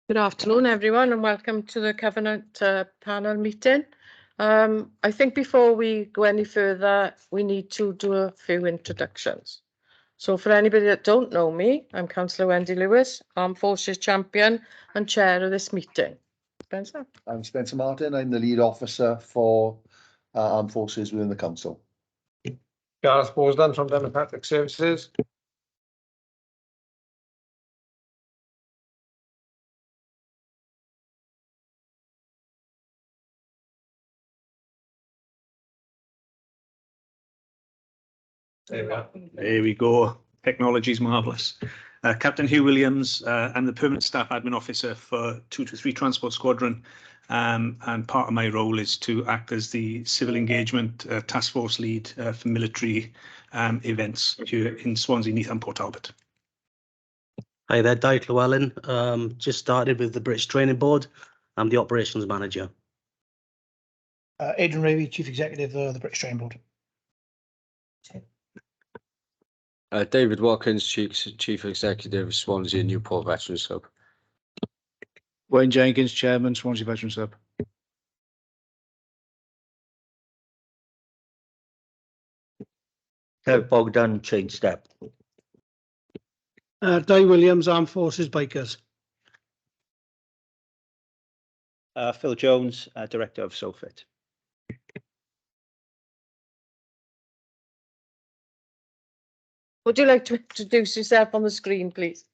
Good afternoon, everyone, and welcome to the Covenant panel meeting. I think before we go any further, we need to do a few introductions. So for anybody that don't know me, I'm Councillor Wendy Lewis, Armed Forces Champion and Chair of this meeting. Spencer? I'm Spencer Martin. I'm the lead officer for Armed Forces within the Council. Gareth Bosdan from Democratic Services. There we go. Technology's marvellous. Captain Hugh Williams, I'm the Permanent Staff Admin Officer for 223 Transport Squadron, and part of my role is to act as the Civil Engagement Task Force Lead for military events here in Swansea, Neath and Port Talbot. Hi there, Dave Llewellyn. Just started with the British Training Board. I'm the Operations Manager. Adrian Ravy, Chief Executive of the British Training Board. David Watkins, Chief Executive of Swansea Newport Veterans Club. Wayne Jenkins, Chairman, Swansea Veterans Club. Kev Bogdan, Chain Step. Dave Williams, Armed Forces Bikers. Phil Jones, Director of SOFIT. Would you like to introduce yourself on the screen, please?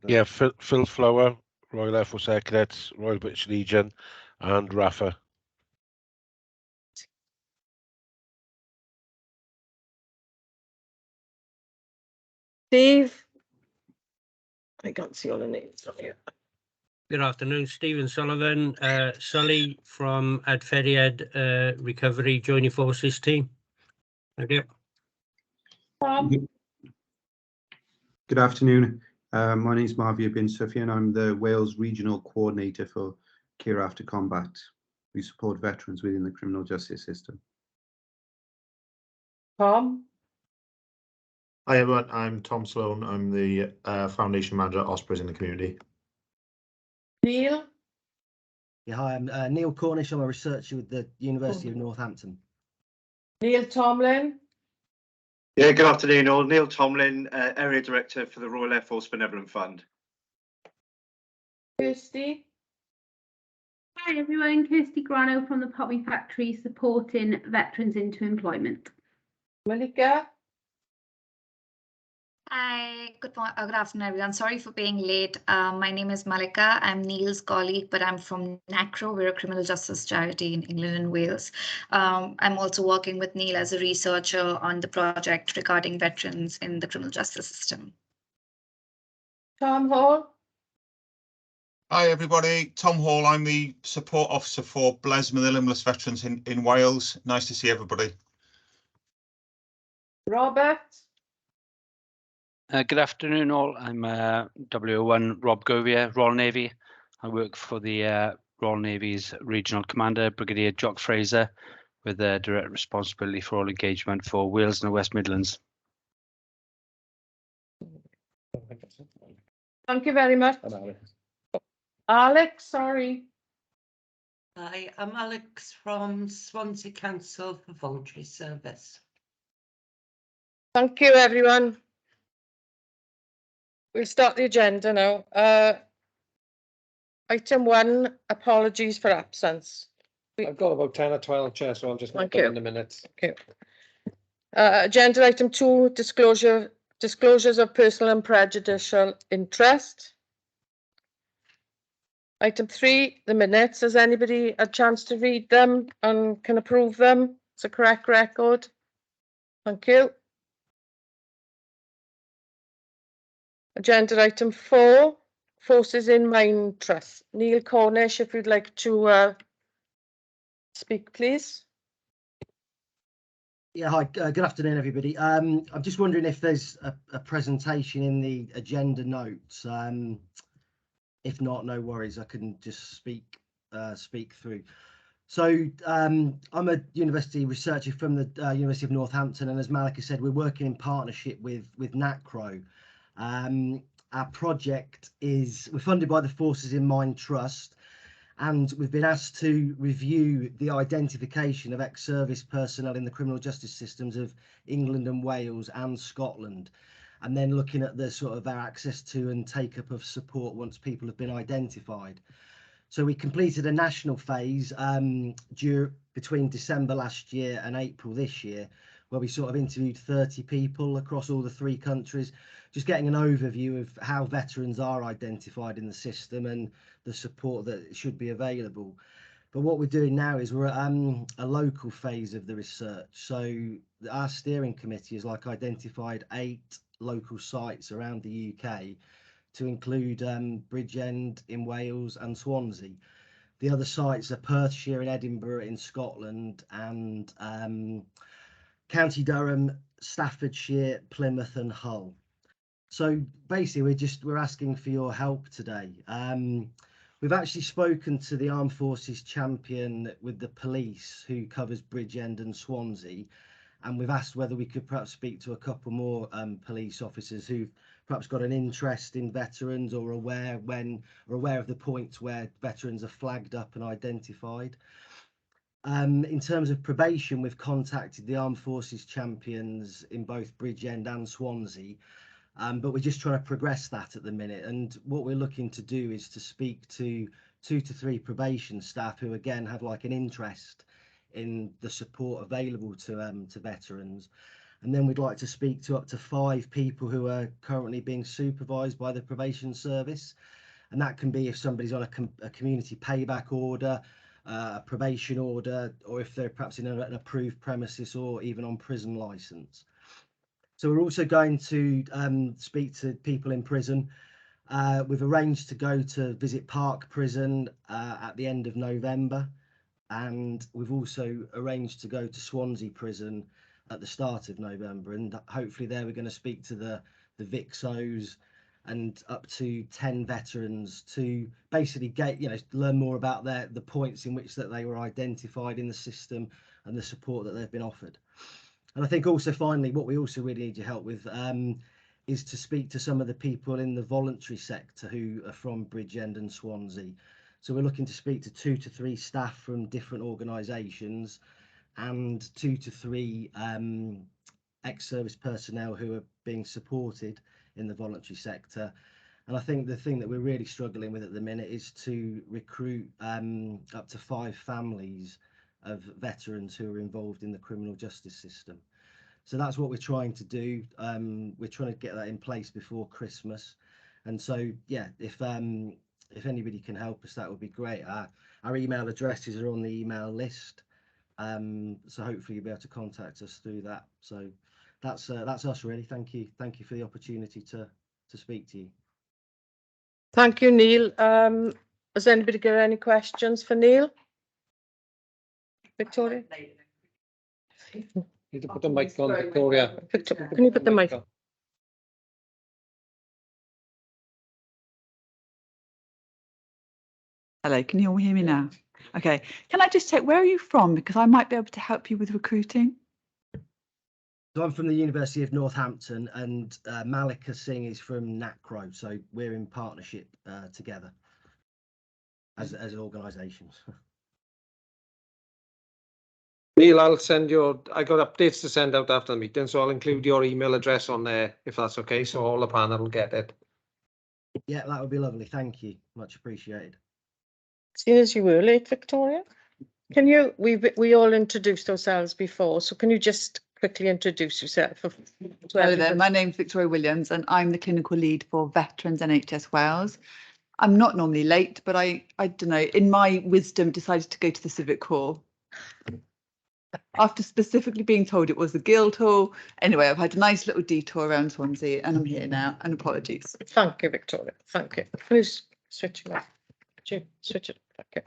Yeah, Phil Flower, Royal Air Force Air Cadets, Royal British Legion, and Rafa. Steve? I can't see all the names on here. Good afternoon, Stephen Sullivan, Sully from Adferiad Recovery Joining Forces team. Thank you. Good afternoon. My name is Mavia bin Sufyan. I'm the Wales Regional Coordinator for Care After Combat. We support veterans within the criminal justice system. Tom? Hi everyone, I'm Tom Sloan. I'm the Foundation Manager at Ospreys in the community. Neil? Yeah, hi, I'm Neil Cornish. I'm a researcher with the University of Northampton. Neil Tomlin? Yeah, good afternoon all. Neil Tomlin, Area Director for the Royal Air Force Benevolent Fund. Kirsty? Hi everyone, Kirsty Grano from the Poppy Factory supporting veterans into employment. Malika? Hi, good afternoon, everyone. Sorry for being late. My name is Malika. I'm Neil's colleague, but I'm from NACRO. We're a criminal justice charity in England and Wales. I'm also working with Neil as a researcher on the project regarding veterans in the criminal justice system. Tom Hall? Hi everybody, Tom Hall. I'm the support officer for Bles Manilimus veterans in Wales. Nice to see everybody. Robert? Good afternoon all. I'm WO1 Rob Govier, Royal Navy. I work for the Royal Navy's Regional Commander, Brigadier Jock Fraser, with direct responsibility for all engagement for Wales and the West Midlands. Thank you very much. Alex, sorry. Hi, I'm Alex from Swansea Council for Voluntary Service. Thank you, everyone. We'll start the agenda now. Item 1, apologies for absence. I've got about 10 or 12, Chair, so I'll just make them in the minutes. Okay. Agenda item 2, disclosures of personal and prejudicial interest. Item 3, the minutes. Has anybody a chance to read them and can approve them? It's a correct record. Thank you. Agenda item 4, Forces in Mind Trust. Neil Cornish, if you'd like to speak, please. Yeah, hi, good afternoon, everybody. I'm just wondering if there's a presentation in the agenda notes. If not, no worries, I can just speak through. So I'm a university researcher from the University of Northampton, and as Malika said, we're working in partnership with NACRO. our project we're funded by the Forces in Mind Trust, and we've been asked to review the identification of ex-service personnel in the criminal justice systems of England and Wales and Scotland, and then looking at the sort of our access to and take-up of support once people have been identified. So we completed a national phase between December last year and April this year, where we sort of interviewed 30 people across all the 3 countries, just getting an overview of how veterans are identified in the system and the support that should be available. But what we're doing now is we're at a local phase of the research. So our steering committee has identified 8 local sites around the UK, to include Bridgend in Wales and Swansea. The other sites are Perthshire and Edinburgh in Scotland, and County Durham, Staffordshire, Plymouth and Hull. So basically we're asking for your help today. We've actually spoken to the Armed Forces champion with the police who covers Bridgend and Swansea, and we've asked whether we could perhaps speak to a couple more police officers who've perhaps got an interest in veterans or aware of the points where veterans are flagged up and identified. In terms of probation, we've contacted the Armed Forces champions in both Bridgend and Swansea, but we're just trying to progress that at the minute. And what we're looking to do is to speak to 2 to 3 probation staff who again have an interest in the support available to veterans. And then we'd like to speak to up to 5 people who are currently being supervised by the probation service. And that can be if somebody's on a community payback order, a probation order, or if they're perhaps in an approved premises or even on prison licence. So we're also going to speak to people in prison. We've arranged to go to visit Park Prison at the end of November. And we've also arranged to go to Swansea Prison at the start of November, and hopefully there we're going to speak to the VIXOs and up to 10 veterans to basically learn more about the points in which that they were identified in the system and the support that they've been offered. And I think also finally what we also really need your help with is to speak to some of the people in the voluntary sector who are from Bridgend and Swansea. So we're looking to speak to 2 to 3 staff from different organisations and 2 to 3 ex-service personnel who are being supported in the voluntary sector. And I think the thing that we're really struggling with at the minute is to recruit up to 5 families of veterans who are involved in the criminal justice system. So that's what we're trying to do. We're trying to get that in place before Christmas. And so, yeah, if anybody can help us, that would be great. Our email addresses are on the email list. So hopefully you'll be able to contact us through that. So that's us really. Thank you for the opportunity to speak to you. Thank you, Neil. Has anybody got any questions for Neil? Victoria? Need to put the mic on, Victoria. Can you put the mic on? Hello, can you all hear me now? Okay, can I just check, where are you from? Because I might be able to help you with recruiting. So I'm from the University of Northampton, and Malika Singh is from NACRO. So we're in partnership together as organisations. Neil, I got updates to send out after the meeting, so I'll include your email address on there if that's okay, so all the panel will get it. Yeah, that would be lovely. Thank you. Much appreciated. Seeing as you were late, Victoria, can you, we all introduced ourselves before, so can you just quickly introduce yourself? Hello there, my name's Victoria Williams and I'm the clinical lead for Veterans NHS Wales. I'm not normally late, but I don't know, in my wisdom decided to go to the Civic Hall. After specifically being told it was the Guildhall. Anyway, I've had a nice little detour around Swansea and I'm here now, and apologies. Thank you, Victoria. Thank you. Please switch it off. Switch it. Okay.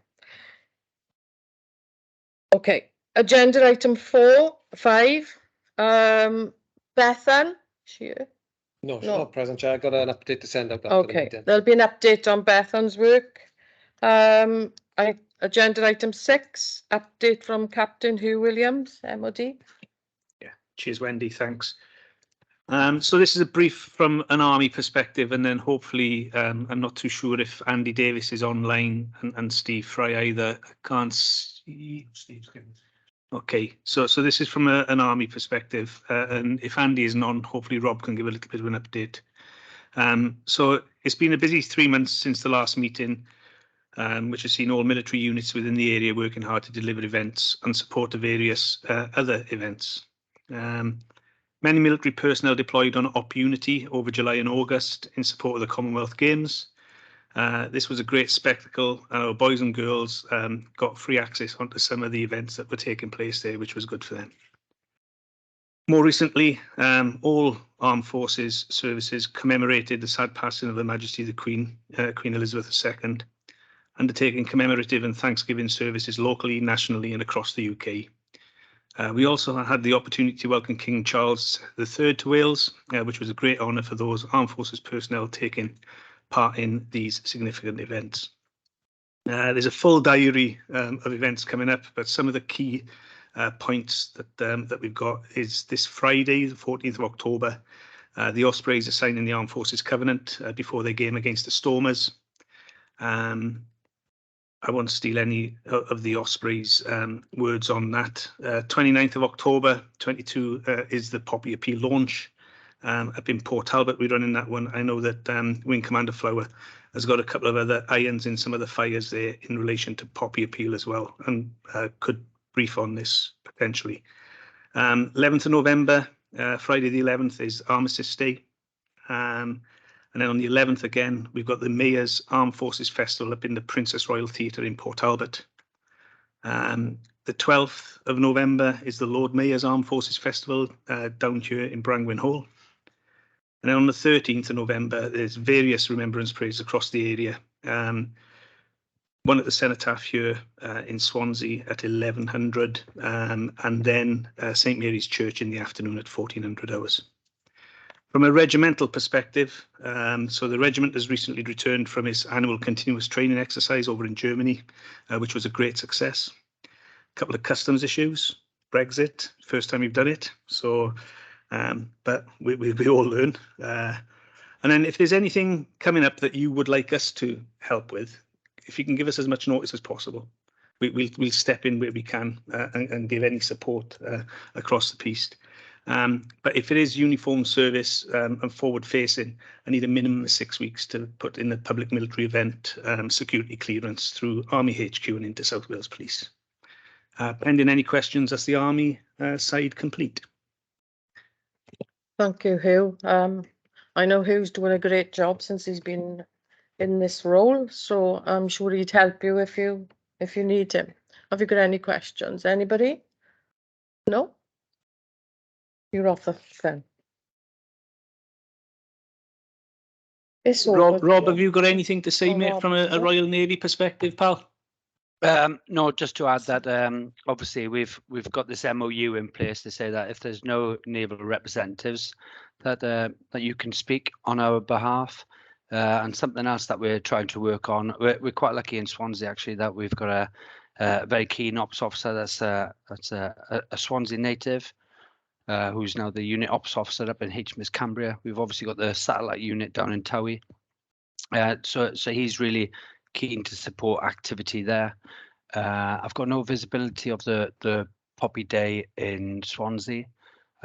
Okay. Agenda item 5. Bethan, here. No, she's not present, Chair. I got an update to send out after the Okay, meeting. there'll be an update on Bethan's work. Agenda item 6, update from Captain Hugh Williams, MOD. Yeah, cheers, Wendy. Thanks. So this is a brief from an army perspective, and then hopefully, I'm not too sure if Andy Davis is online and Steve Fry either. I can't see. Okay, so this is from an army perspective, and if Andy isn't on, hopefully Rob can give a little bit of an update. So it's been a busy 3 months since the last meeting, which has seen all military units within the area working hard to deliver events and support the various other events. Many military personnel deployed on Op Unity over July and August in support of the Commonwealth Games. This was a great spectacle. Our boys and girls got free access onto some of the events that were taking place there, which was good for them. More recently, all armed forces services commemorated the sad passing of Her Majesty the Queen, Queen Elizabeth II, undertaking commemorative and Thanksgiving services locally, nationally and across the UK. We also had the opportunity to welcome King Charles III to Wales, which was a great honour for those armed forces personnel taking part in these significant events. There's a full diary of events coming up, but some of the key points that we've got is this Friday, the 14th of October. The Ospreys are signing the Armed Forces Covenant before their game against the Stormers. I won't steal any of the Ospreys' words on that. 29th of October 22 is the Poppy Appeal launch. Up in Port Talbot, we're running that one. I know that Wing Commander Flower has got a couple of other irons in some of the fires there in relation to Poppy Appeal as well, and could brief on this potentially. 11th of November, Friday the 11th is Armistice Day. And then on the 11th again, we've got the Mayor's Armed Forces Festival up in the Princess Royal Theatre in Port Talbot. The 12th of November is the Lord Mayor's Armed Forces Festival down here in Brangwyn Hall. And then on the 13th of November, there's various remembrance parades across the area. One at the Cenotaph here in Swansea at 1100, and then St Mary's Church in the afternoon at 1400 hours. From a regimental perspective, so the regiment has recently returned from its annual continuous training exercise over in Germany, which was a great success. A couple of customs issues, Brexit, first time we've done it. So, but we all learn. And then if there's anything coming up that you would like us to help with, if you can give us as much notice as possible, we'll step in where we can and give any support across the piece. But if it is uniform service and forward facing, I need a minimum of 6 weeks to put in a public military event security clearance through Army HQ and into South Wales Police. Pending any questions, that's the Army side complete. Thank you, Hugh. I know Hugh's doing a great job since he's been in this role, so I'm sure he'd help you if you need him. Have you got any questions? Anybody? No? You're off the phone. It's Rob, have you got anything to say, mate, from a Royal Navy perspective, pal? No, just to add that obviously we've got this MOU in place to say that if there's no naval representatives, that you can speak on our behalf. And something else that we're trying to work on. We're quite lucky in Swansea actually that we've got a very keen ops officer that's a Swansea native, who's now the unit ops officer up in HMS Cambria. We've obviously got the satellite unit down in Towie. So he's really keen to support activity there. I've got no visibility of the Poppy Day in Swansea.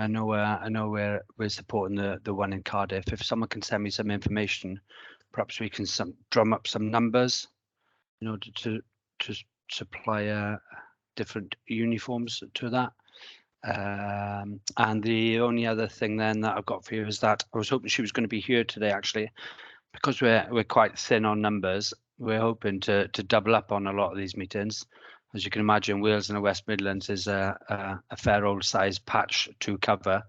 I know we're supporting the one in Cardiff. If someone can send me some information, perhaps we can drum up some numbers in order to supply different uniforms to that. And the only other thing then that I've got for you is that I was hoping she was going to be here today actually, because we're quite thin on numbers. We're hoping to double up on a lot of these meetings. As you can imagine, Wales and the West Midlands is a fair old size patch to cover,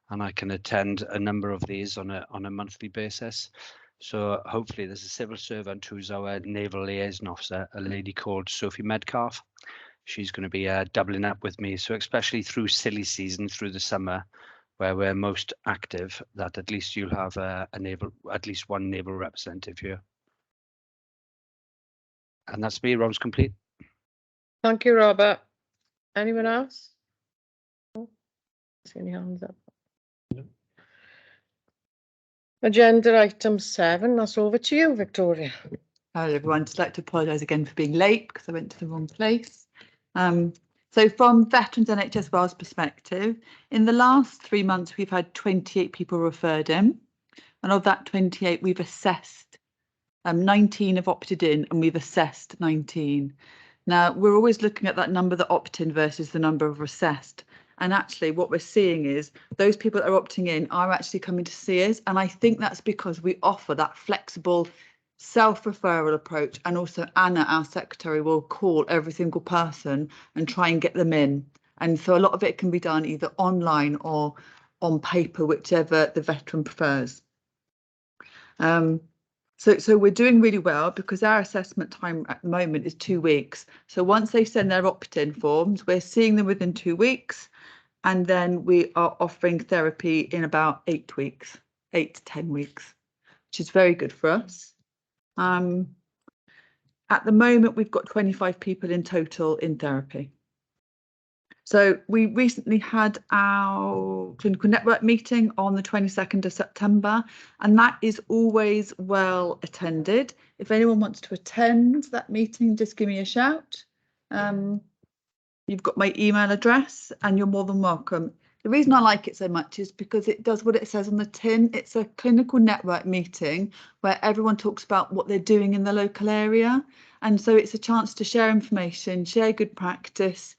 and I can attend a number of these on a monthly basis. So hopefully there's a civil servant who's our naval liaison officer, a lady called Sophie Medcalf. She's going to be doubling up with me. So especially through silly season, through the summer, where we're most active, that at least you'll have at least one naval representative here. And that's me. Rob's complete. Thank you, Robert. Anyone else? See any hands up? Agenda item 7, that's over to you, Victoria. Hello everyone, just like to apologise again for being late because I went to the wrong place. So from Veterans NHS Wales perspective, in the last 3 months we've had 28 people referred in, and of that 28 we've assessed 19 have opted in and we've assessed 19. Now we're always looking at that number that opt in versus the number of assessed, and actually what we're seeing is those people that are opting in are actually coming to see us, and I think that's because we offer that flexible self-referral approach, and also Anna, our secretary, will call every single person and try and get them in, and so a lot of it can be done either online or on paper, whichever the veteran prefers. So we're doing really well because our assessment time at the moment is 2 weeks. So once they send their opt-in forms, we're seeing them within 2 weeks, and then we are offering therapy in about 8 weeks, 8 to 10 weeks, which is very good for us. At the moment, we've got 25 people in total in therapy. So we recently had our clinical network meeting on the 22nd of September, and that is always well attended. If anyone wants to attend that meeting, just give me a shout. You've got my email address and you're more than welcome. The reason I like it so much is because it does what it says on the tin. It's a clinical network meeting where everyone talks about what they're doing in the local area. And so it's a chance to share information, share good practice,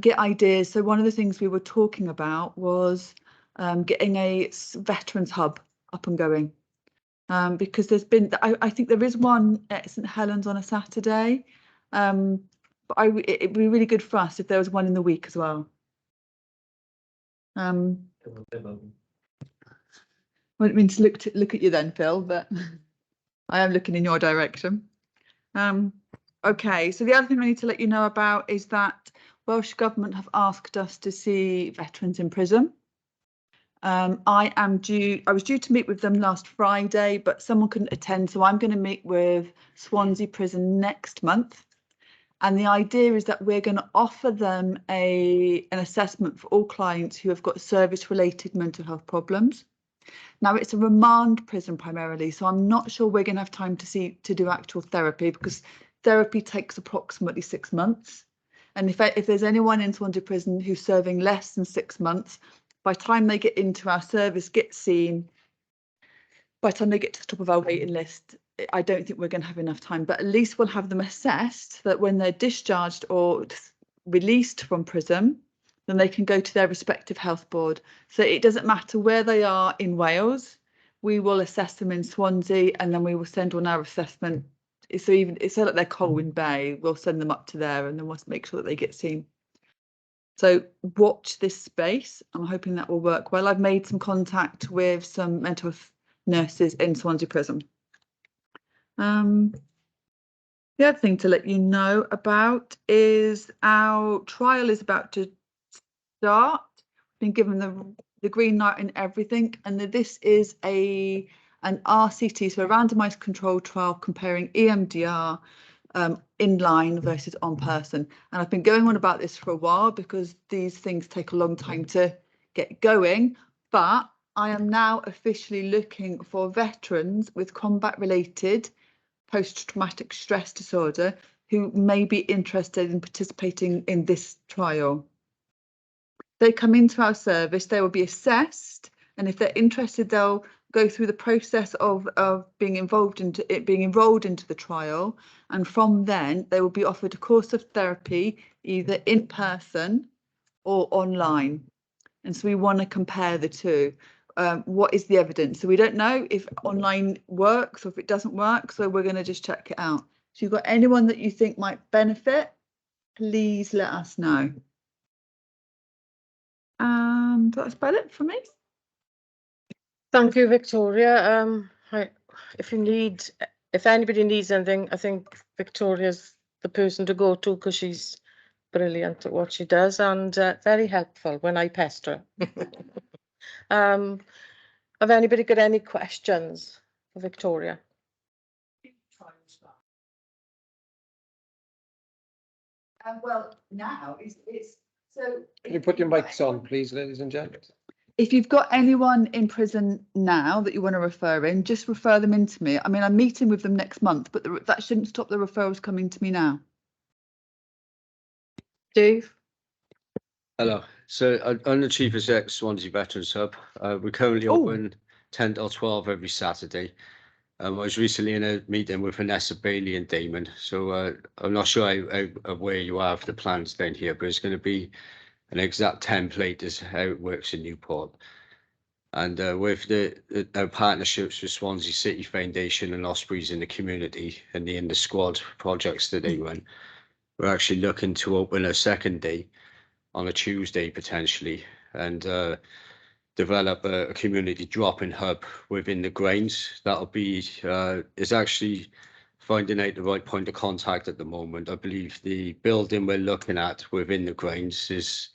get ideas. So one of the things we were talking about was getting a veterans hub up and going. Because there's been, I think there is one at St Helens on a Saturday. But it'd be really good for us if there was one in the week as well. I didn't mean to look at you then, Phil, but I am looking in your direction. Okay, so the other thing I need to let you know about is that Welsh Government have asked us to see veterans in prison. I was due to meet with them last Friday, but someone couldn't attend, so I'm going to meet with Swansea Prison next month. And the idea is that we're going to offer them an assessment for all clients who have got service-related mental health problems. Now, it's a remand prison primarily, so I'm not sure we're going to have time to do actual therapy, because therapy takes approximately 6 months. And if there's anyone in Swansea Prison who's serving less than 6 months, by the time they get into our service, get seen, by the time they get to the top of our waiting list, I don't think we're going to have enough time, but at least we'll have them assessed so that when they're discharged or released from prison, then they can go to their respective health board. So it doesn't matter where they are in Wales, we will assess them in Swansea, and then we will send on our assessment. So even it's like they're Colwyn Bay, we'll send them up to there, and then we'll make sure that they get seen. So watch this space. I'm hoping that will work well. I've made some contact with some mental health nurses in Swansea Prison. The other thing to let you know about is our trial is about to start. Been given the green light and everything, and this is an RCT, so a randomised controlled trial comparing EMDR in line versus on person. And I've been going on about this for a while because these things take a long time to get going, but I am now officially looking for veterans with combat-related post-traumatic stress disorder who may be interested in participating in this trial. They come into our service, they will be assessed, and if they're interested, they'll go through the process of being enrolled into the trial, and from then they will be offered a course of therapy either in person or online. And so we want to compare the two. What is the evidence? So we don't know if online works or if it doesn't work, so we're going to just check it out. So if you've got anyone that you think might benefit, please let us know. And that's about it for me. Thank you, Victoria. If anybody needs anything, I think Victoria's the person to go to, because she's brilliant at what she does and very helpful when I pester her. Have anybody got any questions for Victoria? Well, now it's so. Can you put your mics on, please, ladies and gentlemen? if you've got anyone in prison now that you want to refer in, just refer them in to me. I mean, I'm meeting with them next month, but that shouldn't stop the referrals coming to me now. Dave? Hello. So I'm the Chief Exec Swansea Veterans Hub. We're currently open 10 till 12 every Saturday. I was recently in a meeting with Vanessa Bailey and Damon, so I'm not sure where you are for the plans down here, but it's going to be an exact template as how it works in Newport. And with our partnerships with Swansea City Foundation and Ospreys in the community and the In the Squad projects that they run, we're actually looking to open a second day on a Tuesday potentially, and develop a community drop-in hub within the Grange. That'll be is actually finding out the right point of contact at the moment. I believe the building we're looking at within the Grange is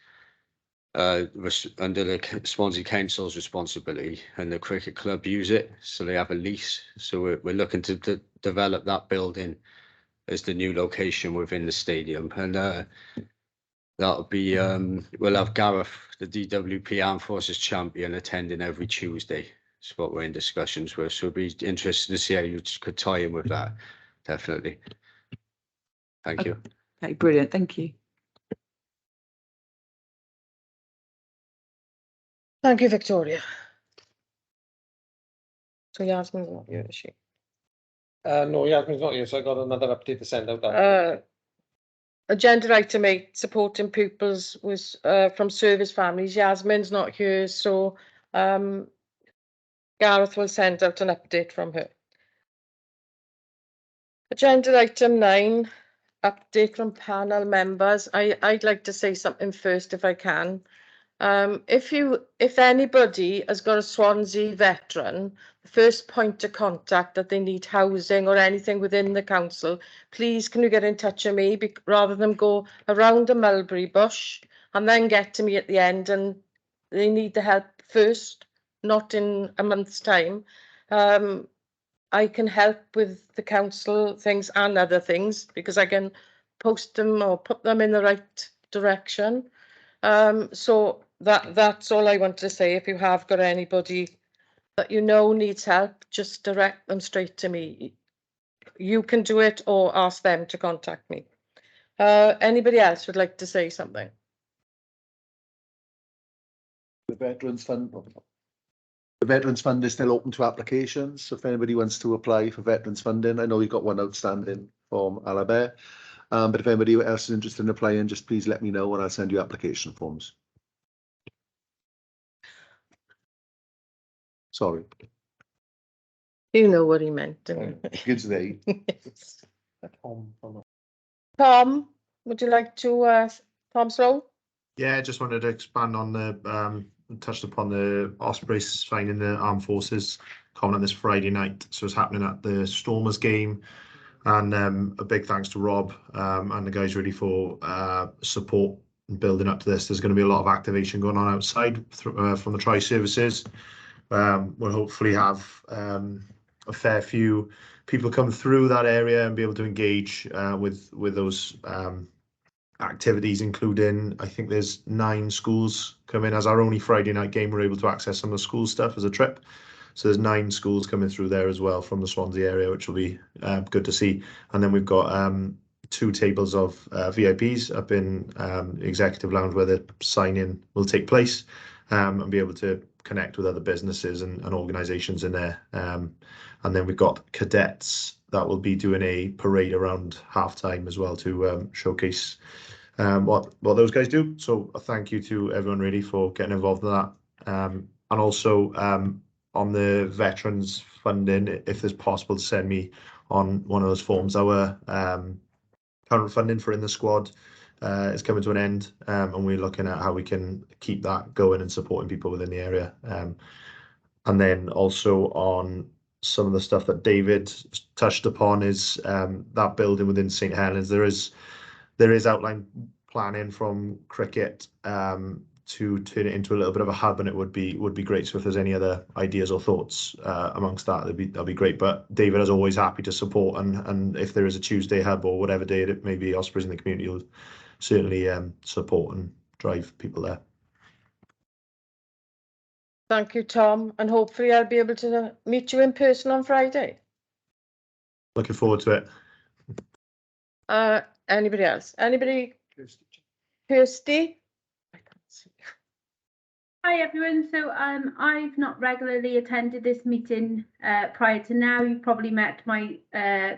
under the Swansea Council's responsibility, and the cricket club use it, so they have a lease. So we're looking to develop that building as the new location within the stadium, and that'll be we'll have Gareth, the DWP Armed Forces champion, attending every Tuesday. It's what we're in discussions with. So it'd be interesting to see how you could tie in with that. Definitely. Thank you. Okay, brilliant. Thank you. Thank you, Victoria. So Yasmin's not here, is she? No, Yasmin's not here, so I got another update to send out. Agenda item 8, supporting pupils with from service families. Yasmin's not here, so Gareth will send out an update from her. Agenda item 9, update from panel members. I'd like to say something first if I can. If anybody has got a Swansea veteran, the first point of contact that they need housing or anything within the council, please can you get in touch with me rather than go around a mulberry bush and then get to me at the end, and they need the help first, not in a month's time. I can help with the council things and other things because I can post them or put them in the right direction. So that's all I want to say. If you have got anybody that you know needs help, just direct them straight to me. You can do it or ask them to contact me. Anybody else would like to say something? The Veterans Fund. The Veterans Fund is still open to applications. So if anybody wants to apply for Veterans funding, I know you've got one outstanding from Alabama. But if anybody else is interested in applying, just please let me know and I'll send you application forms. Sorry. You know what he meant. Good day. Tom, would you like to, Tom Sloan? Yeah, just wanted to expand on the touched upon the Ospreys signing the Armed Forces Covenant this Friday night. So it's happening at the Stormers game, and a big thanks to Rob and the guys really for support and building up to this. There's going to be a lot of activation going on outside from the tri-services. We'll hopefully have a fair few people come through that area and be able to engage with those activities, including I think there's 9 schools come in as our only Friday night game. We're able to access some of the school stuff as a trip, so there's 9 schools coming through there as well from the Swansea area, which will be good to see. And then we've got 2 tables of VIPs up in executive lounge where the sign-in will take place, and be able to connect with other businesses and organisations in there. And then we've got cadets that will be doing a parade around halftime as well to showcase what those guys do. So a thank you to everyone really for getting involved in that. And also on the veterans funding, if it's possible to send me on one of those forms. Our current funding for In the Squad is coming to an end, and we're looking at how we can keep that going and supporting people within the area. And then also on some of the stuff that David touched upon is that building within St Helens. There is outline planning from cricket to turn it into a little bit of a hub, and it would be great. So if there's any other ideas or thoughts amongst that, that'd be great. But David is always happy to support, and if there is a Tuesday hub or whatever day it may be, Ospreys in the community will certainly support and drive people there. Thank you, Tom, and hopefully I'll be able to meet you in person on Friday. Looking forward to it. Anybody else? Anybody? Kirsty? I can't see. Hi everyone. So I've not regularly attended this meeting prior to now. You've probably met my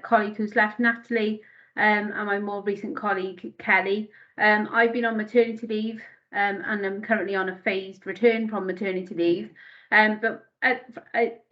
colleague who's left, Natalie, and my more recent colleague Kelly. I've been on maternity leave and I'm currently on a phased return from maternity leave. But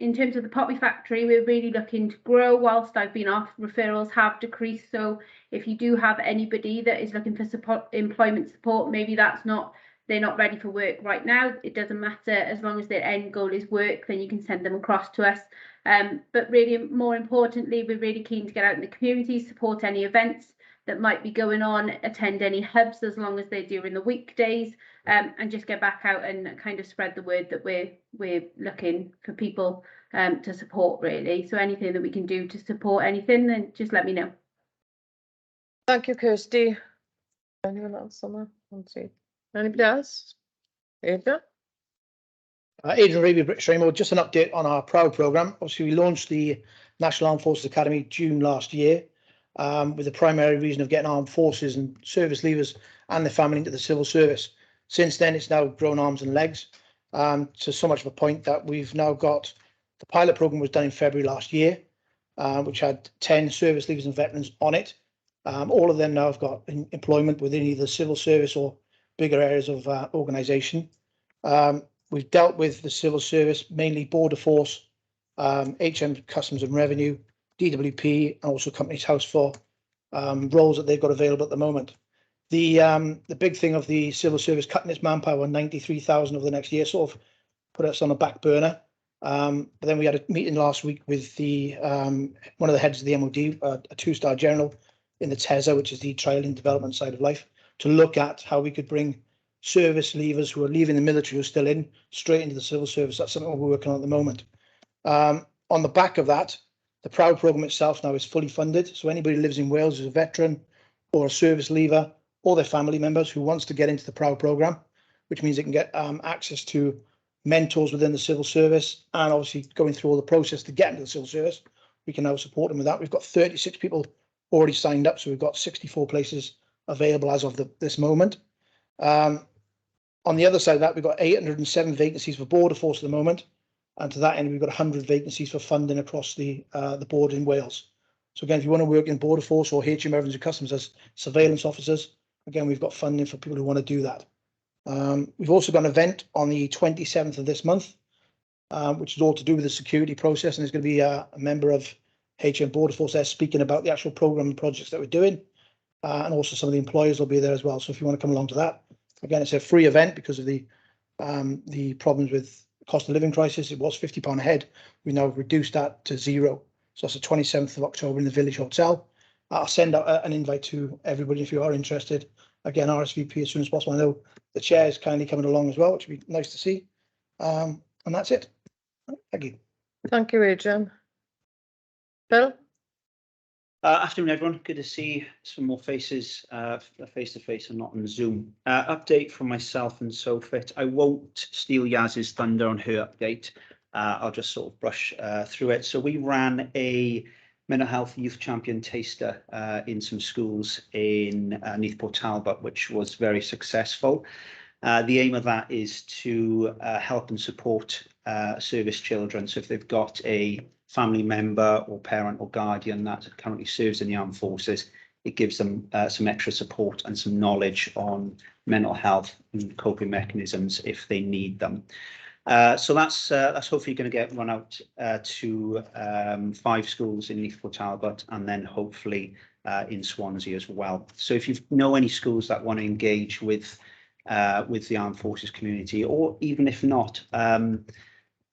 in terms of the Poppy Factory, we're really looking to grow whilst I've been off. Referrals have decreased. So if you do have anybody that is looking for employment support, maybe they're not ready for work right now, it doesn't matter. As long as their end goal is work, then you can send them across to us. But really, more importantly, we're really keen to get out in the community, support any events that might be going on, attend any hubs as long as they're during the weekdays, and just get back out and kind of spread the word that we're looking for people to support, really. So anything that we can do to support anything, then just let me know. Thank you, Kirsty. Anyone else on that? Let's see. Anybody else? Adrian? Adrian Raby, British Rainbow. Just an update on our Proud programme. Obviously, we launched the National Armed Forces Academy June last year, with the primary reason of getting armed forces and service leavers and their family into the civil service. Since then, it's now grown arms and legs, to so much of a point that we've now got the pilot programme was done in February last year, which had 10 service leavers and veterans on it. All of them now have got employment within either civil service or bigger areas of organisation. We've dealt with the civil service, mainly Border Force, HM Customs and Revenue, DWP, and also Companies House for roles that they've got available at the moment. The big thing of the civil service cutting its manpower, 93,000 over the next year, sort of put us on a back burner. But then we had a meeting last week with the one of the heads of the MOD, a two-star general in the TESA, which is the Trial and Development Side of Life, to look at how we could bring service leavers who are leaving the military, who are still in, straight into the civil service. That's something we're working on at the moment. On the back of that, the Proud programme itself now is fully funded. So anybody who lives in Wales, who's a veteran or a service leaver, or their family members who wants to get into the Proud programme, which means they can get access to mentors within the civil service, and obviously going through all the process to get into the civil service, we can now support them with that. We've got 36 people already signed up, so we've got 64 places available as of this moment. On the other side of that, we've got 807 vacancies for Border Force at the moment, and to that end, we've got 100 vacancies for funding across the board in Wales. So again, if you want to work in Border Force or HM Revenue and Customs as surveillance officers, again, we've got funding for people who want to do that. We've also got an event on the 27th of this month, which is all to do with the security process, and there's going to be a member of HM Border Force there speaking about the actual programme and projects that we're doing, and also some of the employers will be there as well. So if you want to come along to that, again, it's a free event because of the problems with cost of living crisis. It was £50 a head. We now reduced that to £0. So that's the 27th of October in the Village Hotel. I'll send out an invite to everybody if you are interested. Again, RSVP as soon as possible. I know the chair is kindly coming along as well, which would be nice to see. And that's it. Thank you. Thank you, Adrian. Bill? Afternoon, everyone. Good to see some more faces face-to-face and not on Zoom. Update from myself and Sofit. I won't steal Yaz's thunder on her update. I'll just sort of brush through it. So we ran a mental health youth champion taster in some schools in Neath Port Talbot, which was very successful. The aim of that is to help and support service children. So if they've got a family member or parent or guardian that currently serves in the armed forces, it gives them some extra support and some knowledge on mental health and coping mechanisms if they need them. So that's hopefully going to get run out to 5 schools in Neath Port Talbot, and then hopefully in Swansea as well. So if you know any schools that want to engage with the armed forces community, or even if not,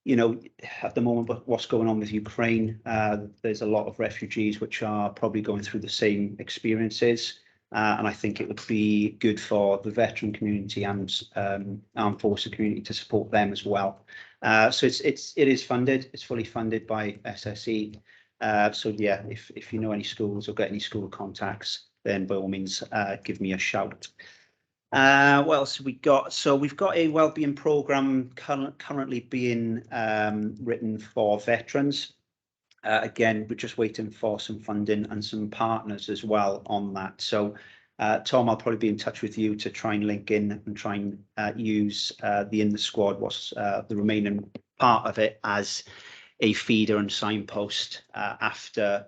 you know, at the moment, but what's going on with Ukraine, there's a lot of refugees which are probably going through the same experiences. And I think it would be good for the veteran community and armed forces community to support them as well. So it is funded. It's fully funded by SSE. So yeah, if you know any schools or get any school contacts, then by all means give me a shout. What else have we got? So we've got a wellbeing programme currently being written for veterans. Again, we're just waiting for some funding and some partners as well on that. So Tom, I'll probably be in touch with you to try and link in and try and use the In the Squad, what's the remaining part of it, as a feeder and signpost after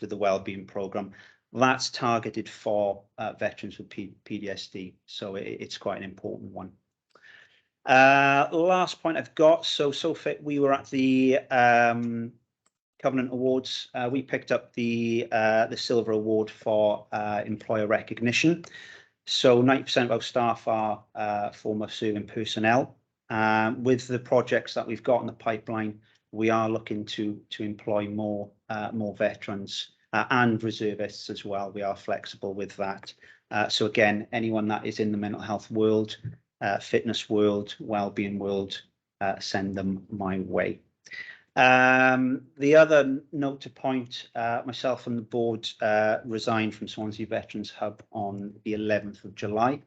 the wellbeing programme. That's targeted for veterans with PTSD, so it's quite an important one. Last point I've got, so fit, we were at the Covenant Awards. We picked up the Silver Award for employer recognition. So 90% of our staff are former serving personnel. With the projects that we've got in the pipeline, we are looking to employ more veterans and reservists as well. We are flexible with that. So again, anyone that is in the mental health world, fitness world, wellbeing world, send them my way. The other note to point, myself and the board resigned from Swansea Veterans Hub on the 11th of July.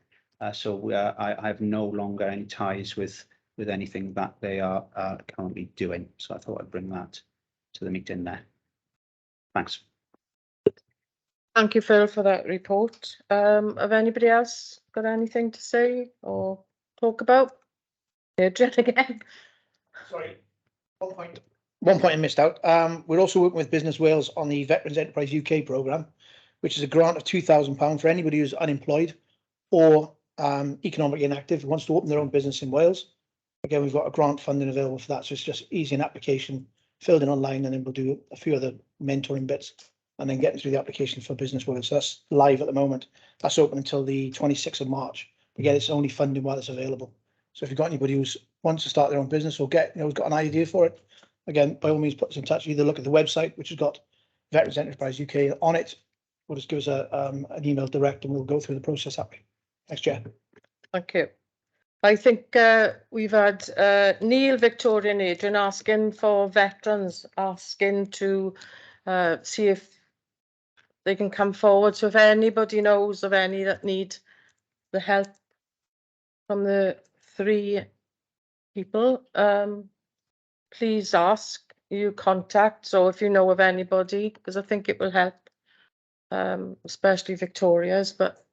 So I have no longer any ties with anything that they are currently doing. So I thought I'd bring that to the meeting there. Thanks. Thank you, Phil, for that report. Have anybody else got anything to say or talk about? Adrian again. Sorry, one point I missed out. We're also working with Business Wales on the Veterans Enterprise UK programme, which is a grant of £2,000 for anybody who's unemployed or economically inactive who wants to open their own business in Wales. Again, we've got a grant funding available for that, so it's just easy an application filled in online, and then we'll do a few other mentoring bits and then getting through the application for Business Wales. So that's live at the moment. That's open until the 26th of March. Again, it's only funding while it's available. So if you've got anybody who wants to start their own business or has got an idea for it, again, by all means, put us in touch. Either look at the website, which has got Veterans Enterprise UK on it, or just give us an email direct and we'll go through the process that way. Thanks, Chair. Thank you. I think we've had Neil, Victoria and Adrian asking for veterans, asking to see if they can come forward. So if anybody knows of any that need the help from the three people, please ask, you contact. So if you know of anybody, because I think it will help, especially Victoria's, but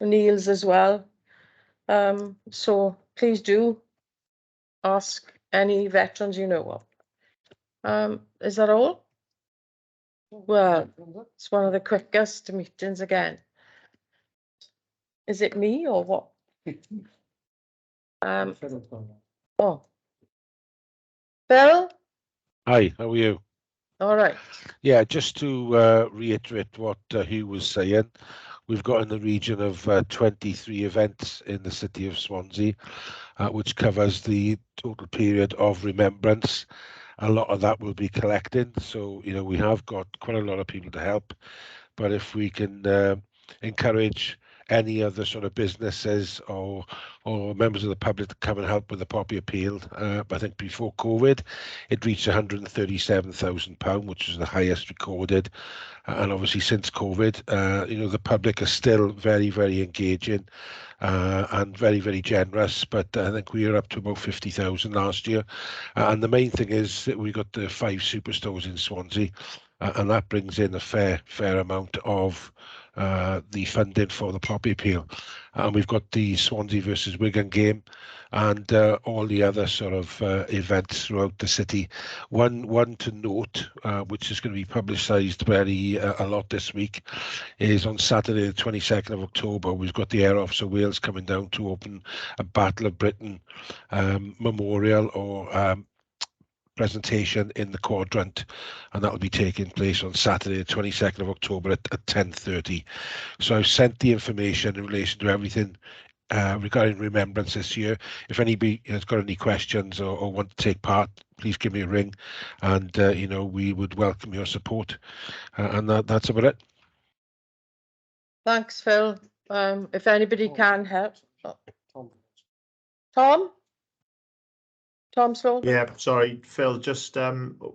Neil's as well. So please do ask any veterans you know of. Is that all? Well, it's one of the quickest meetings again. Is it me or what? Oh, Phil? Hi, how are you? All right. Yeah, just to reiterate what Hugh was saying, we've got in the region of 23 events in the city of Swansea, which covers the total period of remembrance. A lot of that will be collecting, so we have got quite a lot of people to help, but if we can encourage any other sort of businesses or members of the public to come and help with the Poppy Appeal. I think before COVID, it reached £137,000, which is the highest recorded. And obviously since COVID, the public are still very, very engaging and very, very generous. But I think we are up to about 50,000 last year. And the main thing is that we got the 5 superstores in Swansea, and that brings in a fair amount of the funding for the Poppy Appeal. And we've got the Swansea versus Wigan game and all the other sort of events throughout the city. One to note, which is going to be publicised a lot this week, is on Saturday the 22nd of October. We've got the Air Officer Wales coming down to open a Battle of Britain memorial or presentation in the Quadrant, and that will be taking place on Saturday the 22nd of October at 10:30. So I've sent the information in relation to everything regarding remembrance this year. If anybody has got any questions or want to take part, please give me a ring, and we would welcome your support. And that's about it. Thanks, Phil. If anybody can help. Tom? Tom Sloan? Yeah, sorry, Phil, just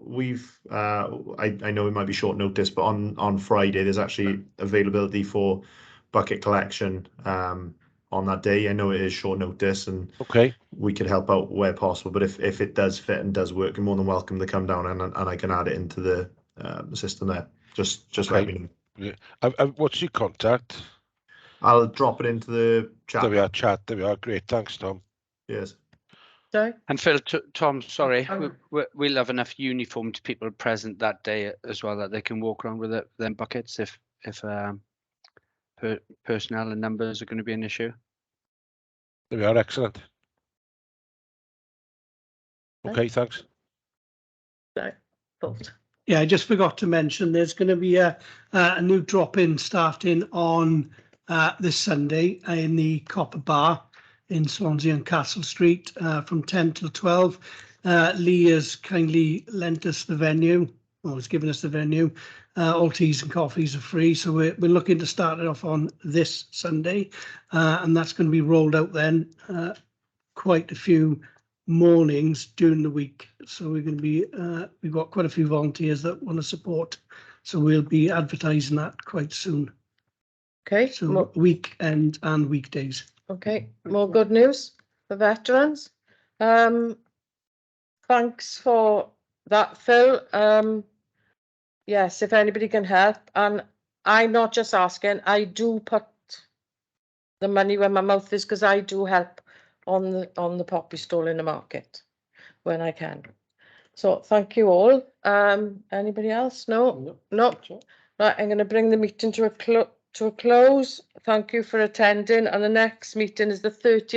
we've I know it might be short notice, but on Friday there's actually availability for bucket collection on that day. I know it is short notice and Okay. we could help out where possible, but if it does fit and does work, you're more than welcome to come down and I can add it into the system there. Just Okay. let me know. Yeah. What's your contact? I'll drop it into the chat. There we are, chat. There we are. Great. Thanks, Tom. Yes. Sorry? And Phil, Tom, sorry, we'll have enough uniformed people present that day as well that they can walk around with them buckets if personnel and numbers are going to be an issue. There we are. Excellent. Okay, thanks. Right. Thought. Yeah, I just forgot to mention there's going to be a new drop-in starting on this Sunday in the Copper Bar in Swansea and Castle Street from 10 till 12. Lee has kindly lent us the venue, or has given us the venue. All teas and coffees are free, so we're looking to start it off on this Sunday, and that's going to be rolled out then quite a few mornings during the week. So we're going to be, we've got quite a few volunteers that want to support. So we'll be advertising that quite soon. Okay. So weekend and weekdays. Okay, more good news for veterans. Thanks for that, Phil. Yes, if anybody can help, and I'm not just asking, I do put the money where my mouth is because I do help on the poppy stall in the market when I can. So thank you all. Anybody else? No. Right, I'm going to bring the meeting to a close. Thank you for attending, and the next meeting is the 30th